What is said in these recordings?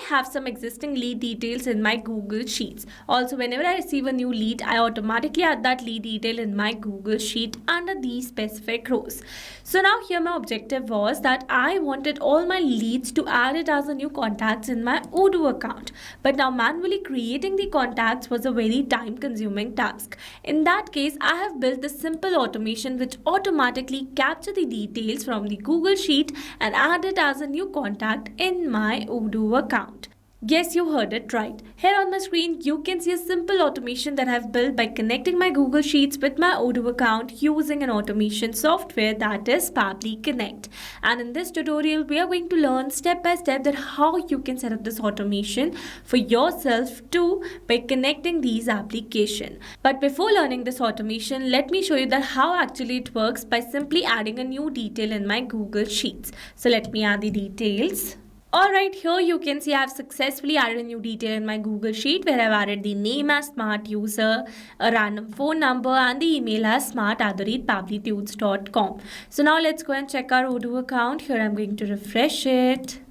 have some existing lead details in my Google Sheets. Also, whenever I receive a new lead, I automatically add that lead detail in my Google Sheet under these specific rows. So now here my objective was that I wanted all my leads to add it as a new contacts in my Odoo account. But now manually creating the contacts was a very time consuming task. In that case, I have built this simple automation which automatically capture the details from the Google Sheet and add it as a new contact in my Odoo account. Yes, you heard it right. Here on my screen, you can see a simple automation that I've built by connecting my Google Sheets with my Odoo account using an automation software that is Pabbly Connect. And in this tutorial, we are going to learn step by step that how you can set up this automation for yourself too by connecting these applications. But before learning this automation, let me show you that how actually it works by simply adding a new detail in my Google Sheets. So let me add the details. Alright, here you can see I have successfully added a new detail in my Google Sheet where I've added the name as smart user, a random phone number and the email as smart@pabblytunes.com. So now let's go and check our Odoo account. Here I'm going to refresh it.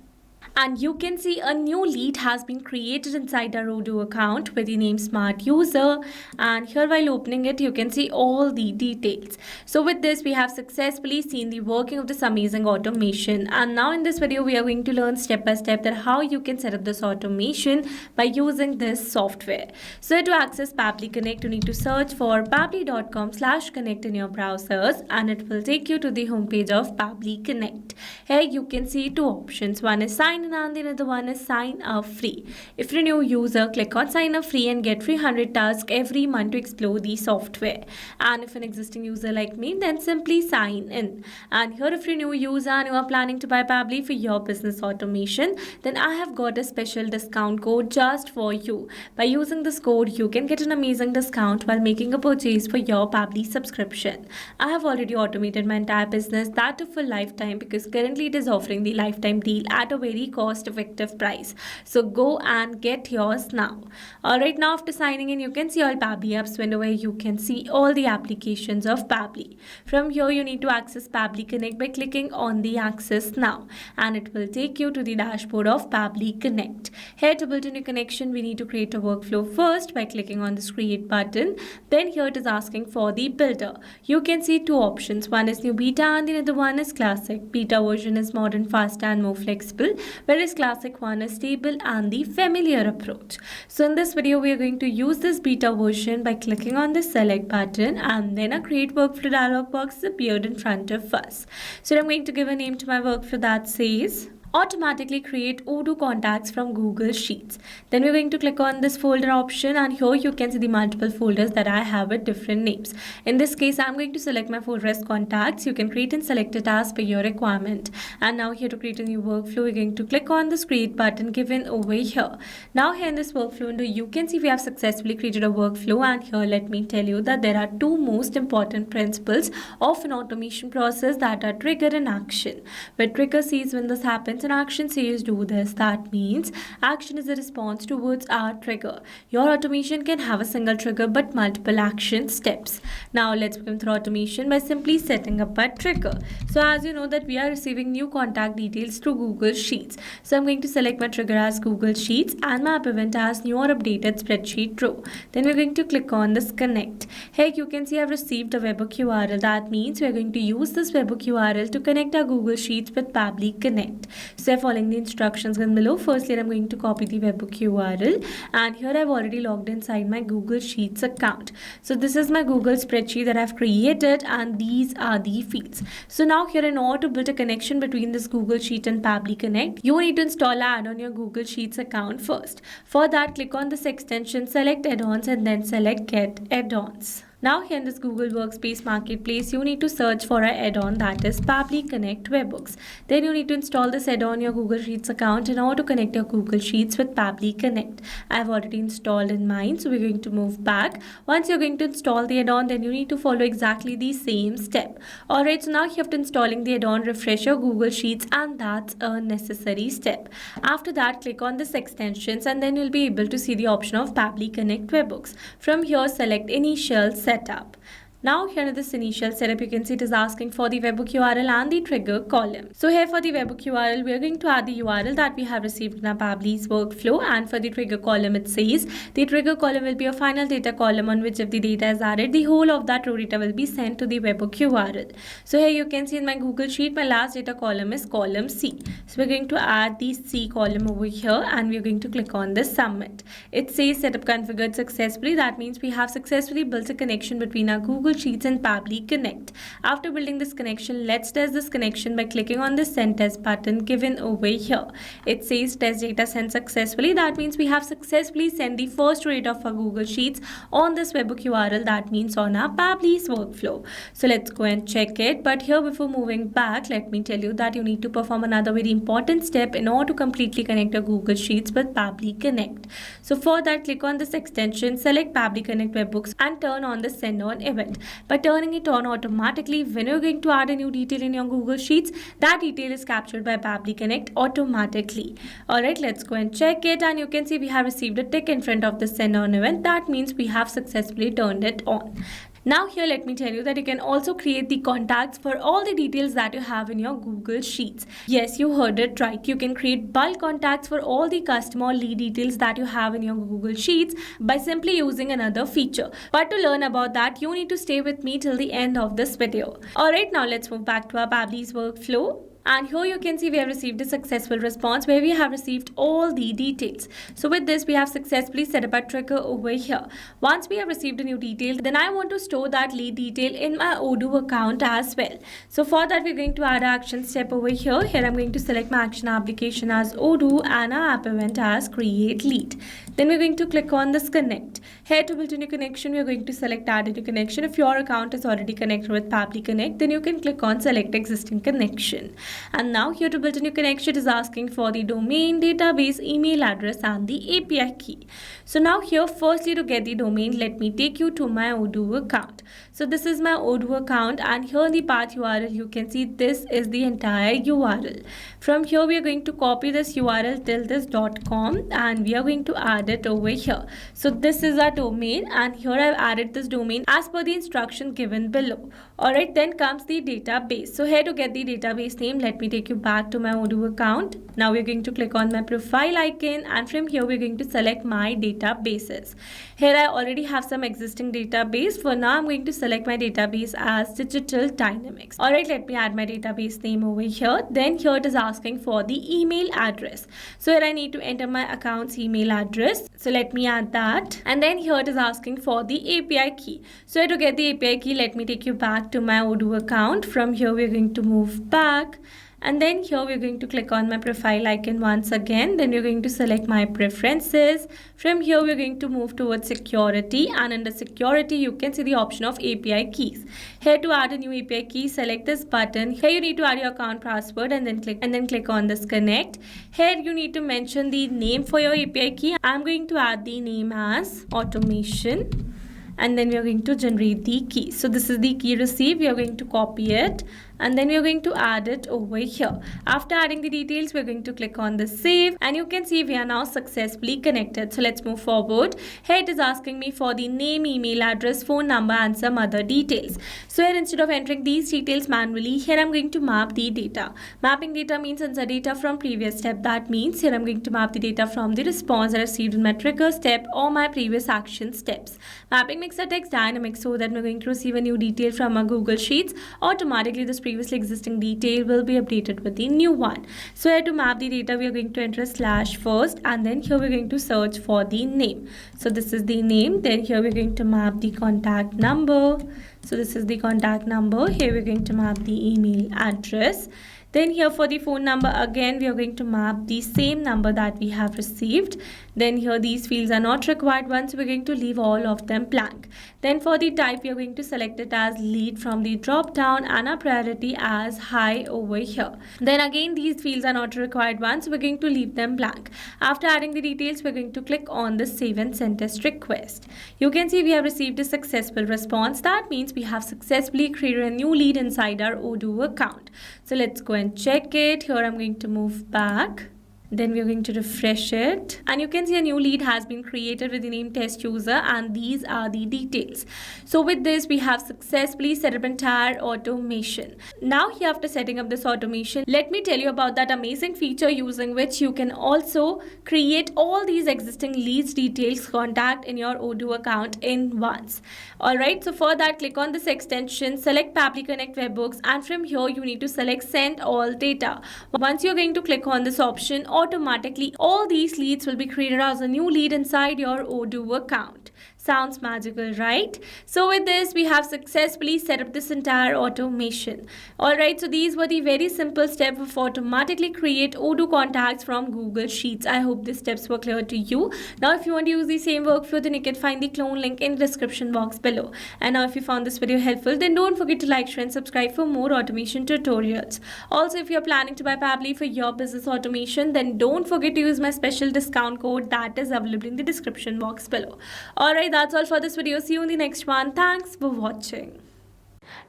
And you can see a new lead has been created inside our Odoo account with the name smart user, and here while opening it you can see all the details. So with this we have successfully seen the working of this amazing automation, and now in this video we are going to learn step by step that how you can set up this automation by using this software. So to access Pabbly Connect you need to search for pabbly.com/connect in your browsers and it will take you to the homepage of Pabbly Connect. Here you can see two options. One is sign in and the other one is sign up free. If you're a new user, click on sign up free and get free 100 tasks every month to explore the software. And if an existing user like me, then simply sign in. And here if you're a new user and you are planning to buy Pabbly for your business automation, then I have got a special discount code just for you. By using this code, you can get an amazing discount while making a purchase for your Pabbly subscription. I have already automated my entire business, that too for lifetime, because currently it is offering the lifetime deal at a very cost-effective price. So go and get yours now. Alright, now after signing in, you can see all Pabbly apps window where you can see all the applications of Pabbly. From here, you need to access Pabbly Connect by clicking on the Access Now, and it will take you to the dashboard of Pabbly Connect. Here to build a new connection, we need to create a workflow first by clicking on this Create button. Then here it is asking for the builder. You can see two options. One is new beta and the other one is classic. Beta version is modern, fast and more flexible, whereas classic one is stable and the familiar approach. So in this video we are going to use this beta version by clicking on the select button, and then a create workflow dialog box appeared in front of us. So I'm going to give a name to my workflow that says automatically create Odoo contacts from Google Sheets. Then we're going to click on this folder option, and here you can see the multiple folders that I have with different names. In this case, I'm going to select my folder as contacts. You can create and select it as per your requirement. And now here to create a new workflow, we're going to click on this create button given over here. Now here in this workflow window, you can see we have successfully created a workflow, and here let me tell you that there are two most important principles of an automation process, that are trigger and action. Where trigger sees when this happens and action says do this. That means action is a response towards our trigger. Your automation can have a single trigger but multiple action steps. Now let's begin through automation by simply setting up a trigger. So as you know that we are receiving new contact details through Google Sheets. So I'm going to select my trigger as Google Sheets and my app event as new or updated spreadsheet row. Then we're going to click on this connect. Here you can see I've received a webhook URL. That means we're going to use this webhook URL to connect our Google Sheets with Pabbly Connect. So following the instructions given below, firstly I'm going to copy the webhook URL, and here I've already logged inside my Google Sheets account. So this is my Google spreadsheet that I've created, and these are the fields. So now here, in order to build a connection between this Google Sheet and Pabbly Connect, you need to install an add on your Google Sheets account first. For that, click on this extension, select add-ons and then select get add-ons. Now here in this Google Workspace Marketplace, you need to search for an add-on that is Pabbly Connect Webhooks. Then you need to install this add-on on your Google Sheets account in order to connect your Google Sheets with Pabbly Connect. I have already installed in mine, so we're going to move back. Once you're going to install the add-on, then you need to follow exactly the same step. Alright, so now you have to installing the add-on, refresh your Google Sheets, and that's a necessary step. After that, click on this extensions and then you'll be able to see the option of Pabbly Connect Webhooks. From here, select initial setup. Now here in this initial setup, you can see it is asking for the webhook URL and the trigger column. So here for the webhook URL, we are going to add the URL that we have received in our Pabbly's workflow, and for the trigger column, it says the trigger column will be a final data column on which if the data is added, the whole of that row data will be sent to the webhook URL. So here you can see in my Google Sheet, my last data column is column C. So we're going to add the C column over here and we're going to click on this submit. It says setup configured successfully. That means we have successfully built a connection between our Google Sheets and Pabbly Connect. After building this connection, let's test this connection by clicking on the send test button given over here. It says test data sent successfully. That means we have successfully sent the first rate of our Google Sheets on this webhook URL. That means on our Pabbly's workflow. So let's go and check it. But here before moving back, let me tell you that you need to perform another very important step in order to completely connect your Google Sheets with Pabbly Connect. So for that, click on this extension, select Pabbly Connect Webhooks and turn on the send on event. By turning it on automatically, when you're going to add a new detail in your Google Sheets, that detail is captured by Pabbly Connect automatically. Alright, let's go and check it, and you can see we have received a tick in front of the send on event. That means we have successfully turned it on. Now here let me tell you that you can also create the contacts for all the details that you have in your Google Sheets. Yes, you heard it right. You can create bulk contacts for all the customer lead details that you have in your Google Sheets by simply using another feature. But to learn about that, you need to stay with me till the end of this video. Alright, now let's move back to our Pabbly's workflow. And here you can see we have received a successful response where we have received all the details. So with this, we have successfully set up a trigger over here. Once we have received a new detail, then I want to store that lead detail in my Odoo account as well. So for that, we're going to add an action step over here. Here I'm going to select my action application as Odoo and our app event as create lead. Then we're going to click on this connect. Here to build a new connection, we're going to select add a new connection. If your account is already connected with Pabbly Connect, then you can click on select existing connection. And now here to build a new connection, it is asking for the domain, database, email address and the API key. So now here firstly to get the domain, let me take you to my Odoo account. So this is my Odoo account, and here in the path URL you can see this is the entire URL. From here we are going to copy this URL till this .com and we are going to add it over here. So this is our domain and here I've added this domain as per the instruction given below. Alright, then comes the database. So here to get the database name, let me take you back to my Odoo account. Now we're going to click on my profile icon and from here we're going to select my databases. Here I already have some existing database. For now I'm going to select my database as Digital Dynamics. Alright, let me add my database name over here. Then here it is asking for the email address. So here I need to enter my account's email address. So let me add that. And then here it is asking for the API key. So here to get the API key, let me take you back to my Odoo account. From here we're going to move back. And then here we're going to click on my profile icon once again. Then we're going to select my preferences. From here we're going to move towards security, and under security you can see the option of API keys. Here to add a new API key, select this button. Here you need to add your account password and then click on this connect. Here you need to mention the name for your API key. I'm going to add the name as automation. And then we are going to generate the key. So this is the key received. We are going to copy it and then we are going to add it over here. After adding the details, we're going to click on the save and you can see we are now successfully connected. So let's move forward. Here it is asking me for the name, email address, phone number and some other details. So here instead of entering these details manually, here I'm going to map the data. Mapping data means insert data from previous step. That means here I'm going to map the data from the response I received in my trigger step or my previous action steps. Mapping makes the text dynamic so that we're going to receive a new detail from our Google Sheets. Automatically this previously existing detail will be updated with the new one. So here to map the data, we are going to enter / first and then here we're going to search for the name. So this is the name. Then here we're going to map the contact number. So this is the contact number. Here we're going to map the email address. Then here for the phone number, again we are going to map the same number that we have received. Then here these fields are not required ones, so we're going to leave all of them blank. Then for the type, we are going to select it as lead from the drop down and our priority as high over here. Then again these fields are not required ones, so we're going to leave them blank. After adding the details, we're going to click on the save and send test request. You can see we have received a successful response. That means we have successfully created a new lead inside our Odoo account. So let's go and check it. Here I'm going to move back. Then we are going to refresh it, and you can see a new lead has been created with the name test user, and these are the details. So with this, we have successfully set up entire automation. Now here, after setting up this automation, let me tell you about that amazing feature using which you can also create all these existing leads details contact in your Odoo account in once. Alright, so for that, click on this extension, select Pabbly Connect webhooks, and from here you need to select send all data. Once you're going to click on this option, automatically all these leads will be created as a new lead inside your Odoo account. Sounds magical, right? So with this, we have successfully set up this entire automation. Alright, so these were the very simple steps of automatically create Odoo contacts from Google Sheets. I hope these steps were clear to you. Now if you want to use the same workflow, then you can find the clone link in the description box below. And now if you found this video helpful, then don't forget to like, share and subscribe for more automation tutorials. Also, if you're planning to buy Pabbly for your business automation, then don't forget to use my special discount code that is available in the description box below. Alright, that's all for this video. See you in the next one. Thanks for watching.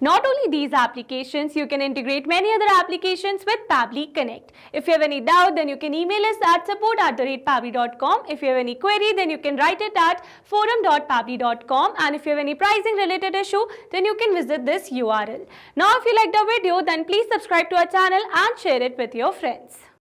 Not only these applications, you can integrate many other applications with Pabbly Connect. If you have any doubt, then you can email us at support@pabbly.com. If you have any query, then you can write it at forum.pabbly.com. And if you have any pricing related issue, then you can visit this URL. Now, if you liked the video, then please subscribe to our channel and share it with your friends.